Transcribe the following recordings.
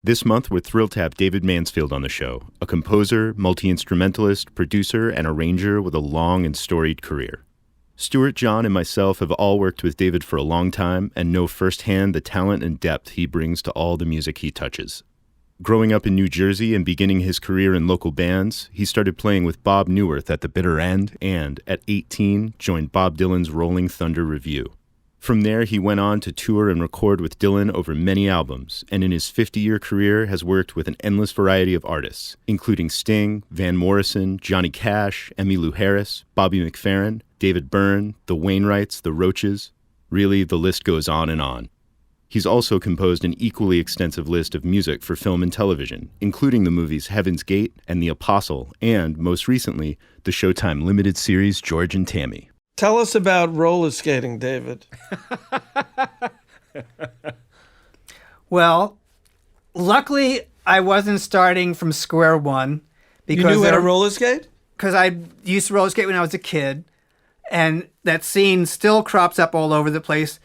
This month, we're thrilled to have David Mansfield on the show, a composer, multi-instrumentalist, producer, and arranger with a long and storied career. Stuart, John, and myself have all worked with David for a long time and know firsthand the talent and depth he brings to all the music he touches. Growing up in New Jersey and beginning his career in local bands, he started playing with Bob Newirth at the bitter end and, at 18, joined Bob Dylan's Rolling Thunder Revue. From there, he went on to tour and record with Dylan over many albums, and in his 50-year career has worked with an endless variety of artists, including Sting, Van Morrison, Johnny Cash, Emmylou Harris, Bobby McFerrin, David Byrne, the Wainwrights, the Roaches. Really, the list goes on and on. He's also composed an equally extensive list of music for film and television, including the movies Heaven's Gate and The Apostle, and, most recently, the Showtime limited series George and Tammy. Tell us about rollerskating, David. Well, luckily, I wasn't starting from square one. Because you knew how to rollerskate? Because I used to rollerskate when I was a kid, and that scene still crops up all over the place,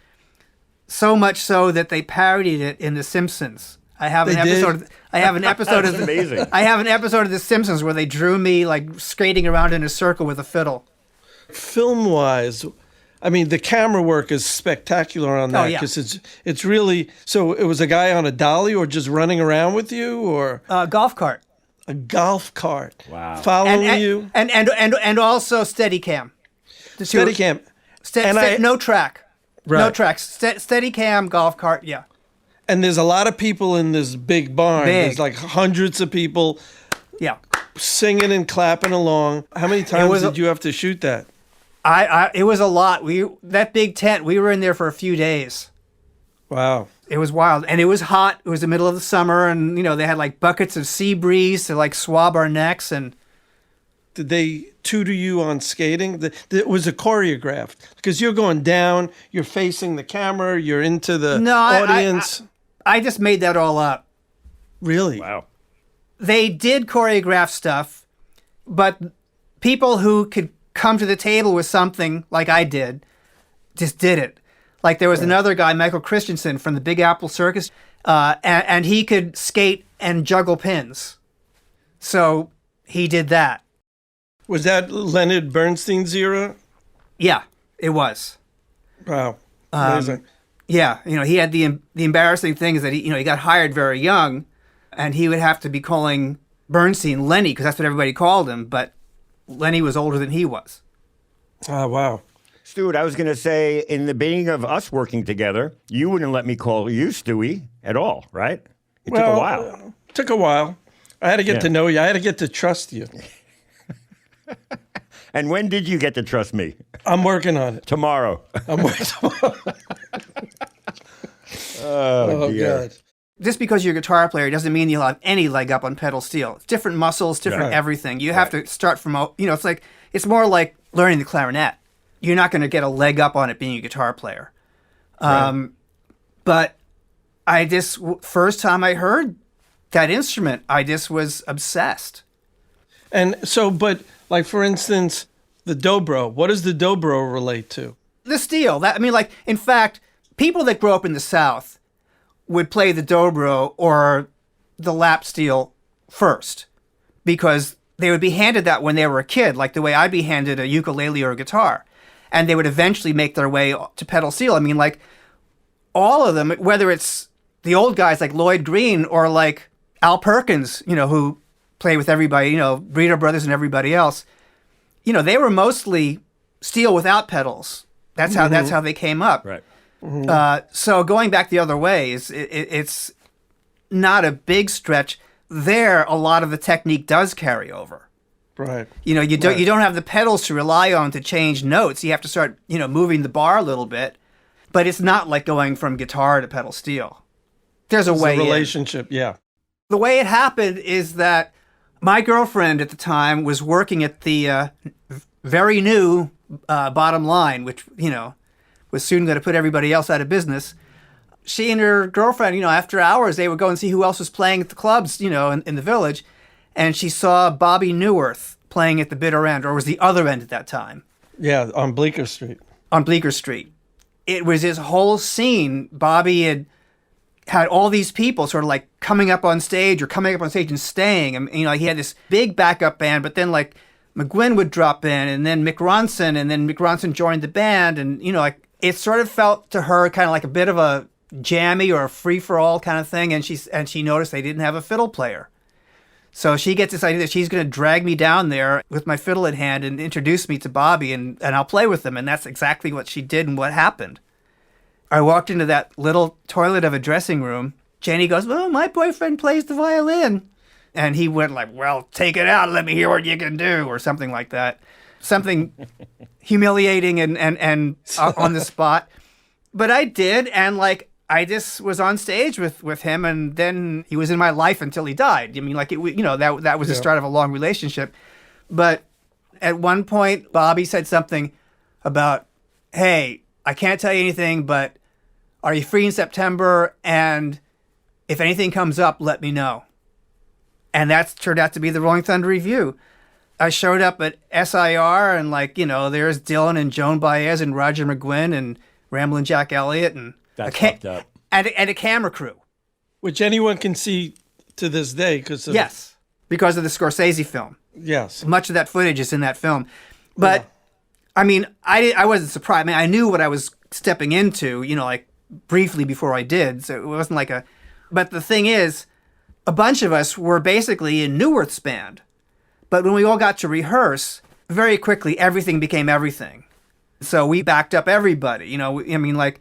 so much so that they parodied it in The Simpsons. I have an episode. I have an episode of amazing. I have an episode of The Simpsons where they drew me like skating around in a circle with a fiddle. Film-wise, I mean, the camera work is spectacular on that because it's really. So it was a guy on a dolly or just running around with you, or golf cart. A golf cart. Wow. Following you, and also Steadicam. Steadicam. No track. Right. No tracks. Steadicam, golf cart. Yeah. And there's a lot of people in this big barn. Big. There's like hundreds of people. Yeah. Singing and clapping along. How many times did you have to shoot that? It was a lot. That big tent, we were in there for a few days. Wow. It was wild. And it was hot. It was the middle of the summer, and they had like buckets of sea breeze to like swab our necks. And did they tutor you on skating? It was a choreographed because you're going down, you're facing the camera, you're into the audience. I just made that all up. Really? Wow. They did choreograph stuff, but people who could come to the table with something like I did just did it. Like there was another guy, Michael Christensen from the Big Apple Circus, and he could skate and juggle pins. So he did that. Was that Leonard Bernstein's era? Yeah, it was. Wow. Amazing. Yeah, he had the embarrassing thing is that he got hired very young, and he would have to be calling Bernstein Lenny because that's what everybody called him, but Lenny was older than he was. Oh, wow. Stuart, I was going to say, in the beginning of us working together, you wouldn't let me call you Stewie at all, right? It took a while. Took a while. I had to get to know you. I had to get to trust you. And when did you get to trust me? I'm working on it. Tomorrow. I'm working tomorrow. Oh, dear. God. Just because you're a guitar player doesn't mean you'll have any leg up on pedal steel. It's different muscles, different everything. You have to start from, it's more like learning the clarinet. You're not going to get a leg up on it being a guitar player. But I just, first time I heard that instrument, I just was obsessed. And so, but like for instance, the dobro, what does the dobro relate to? The steel. In fact, people that grow up in the South would play the dobro or the lap steel first because they would be handed that when they were a kid, like the way I'd be handed a ukulele or a guitar. And they would eventually make their way to pedal steel. All of them, whether it's the old guys like Lloyd Green or like Al Perkins, who play with everybody, Breeder Brothers and everybody else, they were mostly steel without pedals. That's how they came up. Right. So going back the other way, it's not a big stretch. There, a lot of the technique does carry over. Right. You don't have the pedals to rely on to change notes. You have to start, moving the bar a little bit. But it's not like going from guitar to pedal steel. There's a way. The relationship, yeah. The way it happened is that my girlfriend at the time was working at the very new Bottom Line, which, was soon going to put everybody else out of business. She and her girlfriend, after hours, they would go and see who else was playing at the clubs, in the village. And she saw Bobby Newirth playing at the bitter end, or was the other end at that time. Yeah, on Bleecker Street. On Bleecker Street. It was his whole scene. Bobby had had all these people sort of like coming up on stage and staying. And, you know, he had this big backup band, but then like McGuinn would drop in and then Mick Ronson joined the band. And, you know, like it sort of felt to her kind of like a bit of a jammy or a free-for-all kind of thing. And she noticed they didn't have a fiddle player. So she gets this idea that she's going to drag me down there with my fiddle in hand and introduce me to Bobby, and I'll play with them. And that's exactly what she did and what happened. I walked into that little toilet of a dressing room. Janie goes, "Well, my boyfriend plays the violin." And he went like, "Well, take it out. Let me hear what you can do," or something like that. Something humiliating and on the spot. But I did, and like, I just was on stage with him, and then he was in my life until he died. I mean, like, that was the start of a long relationship. But at one point, Bobby said something about, "Hey, I can't tell you anything, but are you free in September? And if anything comes up, let me know." And that's turned out to be the Rolling Thunder Revue. I showed up at SIR, and like, you know, there's Dylan and Joan Baez and Roger McGuinn and Ramblin' Jack Elliott and That's fucked up. And a camera crew. Which anyone can see to this day because of... Yes, because of the Scorsese film. Yes. Much of that footage is in that film. But, I mean, I wasn't surprised. I mean, I knew what I was stepping into, you know, like briefly before I did. So it wasn't like a... But the thing is, a bunch of us were basically in Neuwirth's band. But when we all got to rehearse, very quickly, everything became everything. So we backed up everybody. You know, I mean, like,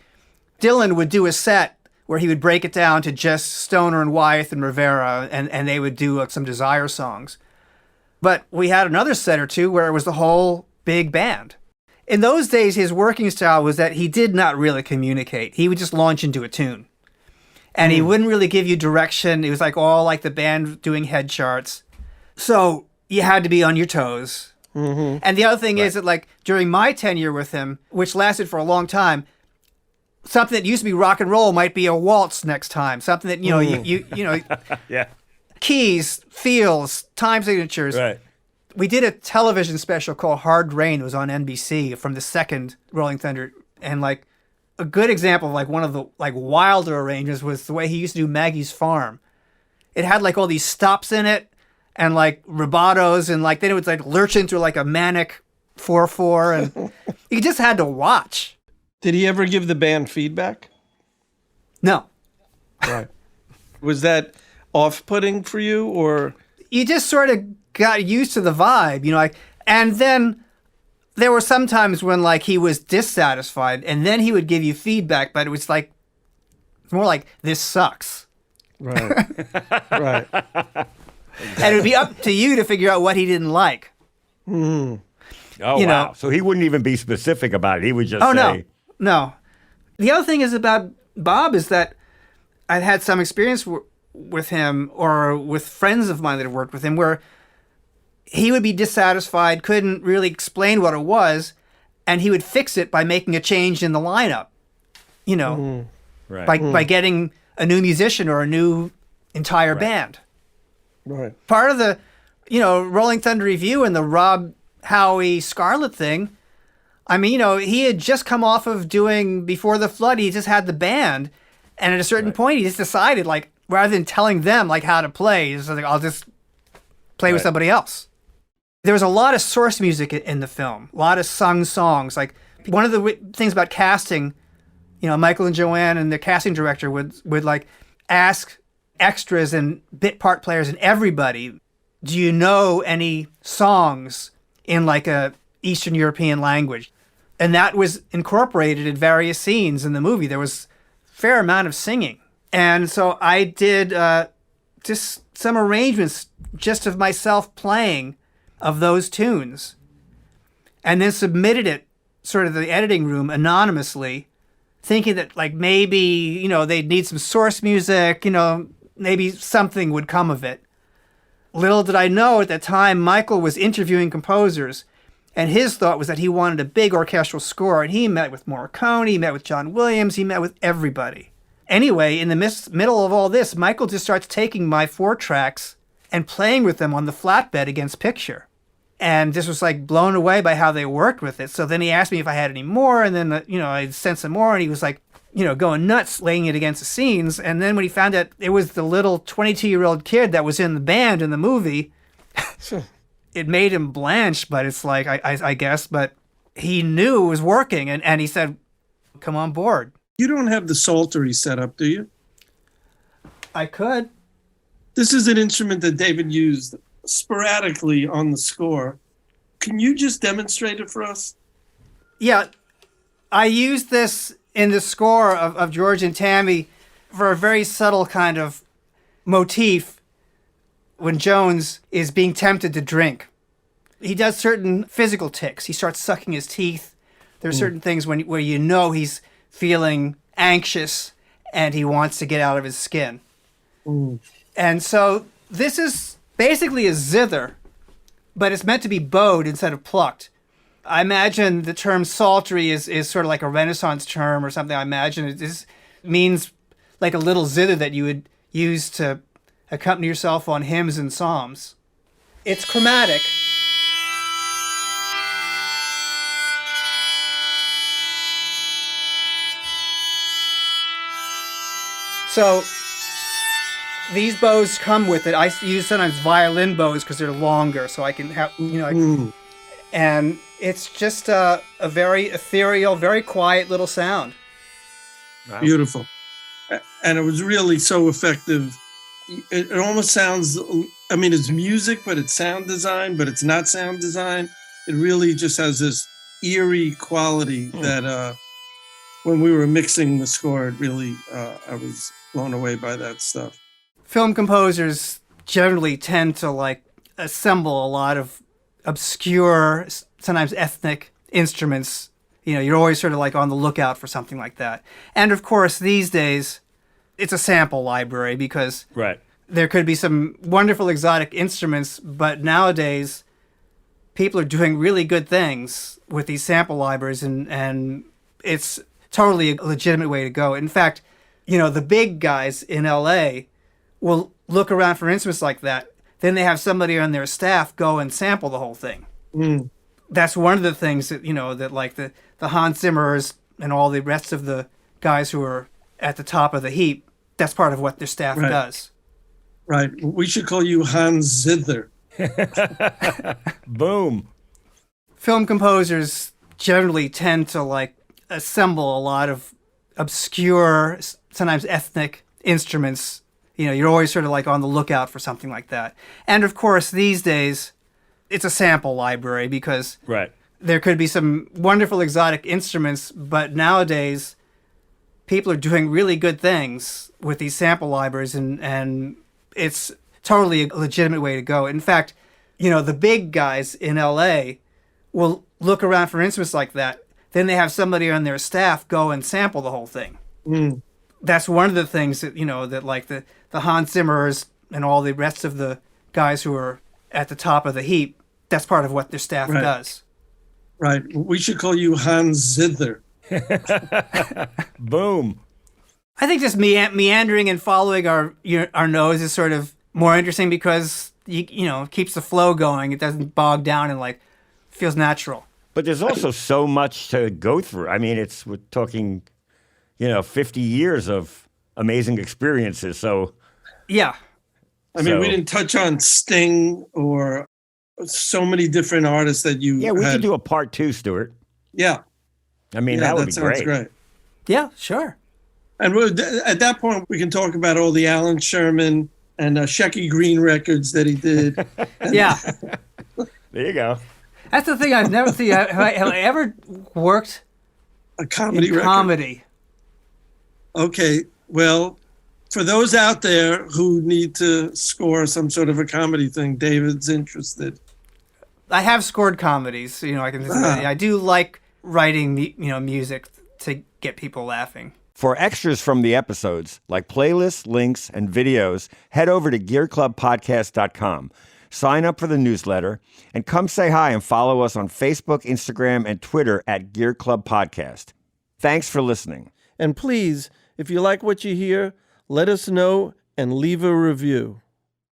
Dylan would do a set where he would break it down to just Stoner and Wyeth and Rivera, and they would do some Desire songs. But we had another set or two where it was the whole big band. In those days, his working style was that he did not really communicate. He would just launch into a tune. And he wouldn't really give you direction. It was like all like the band doing head charts. So you had to be on your toes. Mm-hmm. And the other thing is that, like, during my tenure with him, which lasted for a long time, something that used to be rock and roll might be a waltz next time. Something that, you know, you know, Yeah. keys, feels, time signatures. Right. We did a television special called Hard Rain. It was on NBC from the second Rolling Thunder. And like a good example of like one of the like wilder arrangements was the way he used to do Maggie's Farm. It had like all these stops in it and like rubatos, and like then it would like lurch into like a manic 4/4, and you just had to watch. Did he ever give the band feedback? No. Right. Was that off-putting for you, or? You just sort of got used to the vibe, you know, like, and then there were some times when like he was dissatisfied, and then he would give you feedback, but it was like more like, "This sucks." Right. Right. And it would be up to you to figure out what he didn't like. Oh, You wow. know. So he wouldn't even be specific about it. He would just Oh, say... no. The other thing is about Bob is that I'd had some experience with him, or with friends of mine that had worked with him, where he would be dissatisfied, couldn't really explain what it was, and he would fix it by making a change in the lineup, you know, Right. by getting a new musician or a new entire band. Right. Part of the, you know, Rolling Thunder Revue and the Rob Howe Scarlett thing, I mean, you know, he had just come off of doing Before the Flood. He just had the band. And at a certain point, he just decided, like, rather than telling them, like, how to play, he's like, I'll just play with somebody else. There was a lot of source music in the film, a lot of sung songs. Like, one of the things about casting, you know, Michael and Joanne and the casting director would like, ask extras and bit part players and everybody, do you know any songs in, like, a Eastern European language? And that was incorporated in various scenes in the movie. There was a fair amount of singing. And so I did just some arrangements just of myself playing of those tunes, and then submitted it sort of the editing room anonymously, thinking that like maybe, you know, they'd need some source music, you know, maybe something would come of it. Little did I know at that time, Michael was interviewing composers, and his thought was that he wanted a big orchestral score, and he met with Morricone, he met with John Williams, he met with everybody. Anyway, in the middle of all this, Michael just starts taking my 4 tracks and playing with them on the flatbed against picture. And just was like blown away by how they worked with it. So then he asked me if I had any more, and then, I sent some more, and he was like, going nuts, laying it against the scenes. And then when he found out it was the little 22-year-old kid that was in the band in the movie, it made him blanch, but it's like, I guess, but he knew it was working, and he said, come on board. You don't have the Psaltery set up, do you? I could. This is an instrument that David used sporadically on the score. Can you just demonstrate it for us? Yeah, I used this in the score of George and Tammy for a very subtle kind of motif when Jones is being tempted to drink. He does certain physical tics. He starts sucking his teeth. There are certain things where he's feeling anxious and he wants to get out of his skin. And so this is basically a zither, but it's meant to be bowed instead of plucked. I imagine the term psaltery is sort of like a Renaissance term or something. I imagine it just means like a little zither that you would use to accompany yourself on hymns and psalms. It's chromatic. So these bows come with it. I use sometimes violin bows because they're longer, so I can have, and it's just a very ethereal, very quiet little sound. Wow. Beautiful. And it was really so effective. It almost sounds, it's music, but it's sound design, but it's not sound design. It really just has this eerie quality that when we were mixing the score, it really, I was blown away by that stuff. Film composers generally tend to assemble a lot of obscure, sometimes ethnic instruments. You're always sort of on the lookout for something like that. And of course, these days, it's a sample library because there could be some wonderful exotic instruments, but nowadays, people are doing really good things with these sample libraries, and it's totally a legitimate way to go. In fact, the big guys in LA will look around for instruments like that. Then they have somebody on their staff go and sample the whole thing. That's one of the things that, that the Hans Zimmers and all the rest of the guys who are at the top of the heap, that's part of what their staff does. Right. We should call you Hans Zither. Boom. Film composers generally tend to assemble a lot of obscure, sometimes ethnic instruments. You're always sort of on the lookout for something like that. And of course, these days, it's a sample library because there could be some wonderful exotic instruments, but nowadays, people are doing really good things with these sample libraries, and it's totally a legitimate way to go. In fact, the big guys in LA will look around for instruments like that. Then they have somebody on their staff go and sample the whole thing. That's one of the things that, that the Hans Zimmers and all the rest of the guys who are at the top of the heap, that's part of what their staff does. Right. We should call you Hans Zither. Boom. I think just meandering and following our nose is sort of more interesting because it keeps the flow going. It doesn't bog down and feels natural. But there's also so much to go through. We're talking, 50 years of amazing experiences. So yeah. We didn't touch on Sting or so many different artists that you we could do a part 2, Stuart. Yeah. That would be sounds great. Yeah, sure. And at that point, we can talk about all the Alan Sherman and Shecky Green records that he did. Yeah. There you go. That's the thing I've never seen. Have I ever worked a comedy in record? Comedy. Okay. Well, for those out there who need to score some sort of a comedy thing, David's interested. I have scored comedies. I do like writing, music to get people laughing. For extras from the episodes, like playlists, links, and videos, head over to gearclubpodcast.com. Sign up for the newsletter, and come say hi and follow us on Facebook, Instagram, and Twitter at Gear Club Podcast. Thanks for listening. And please, if you like what you hear, let us know and leave a review.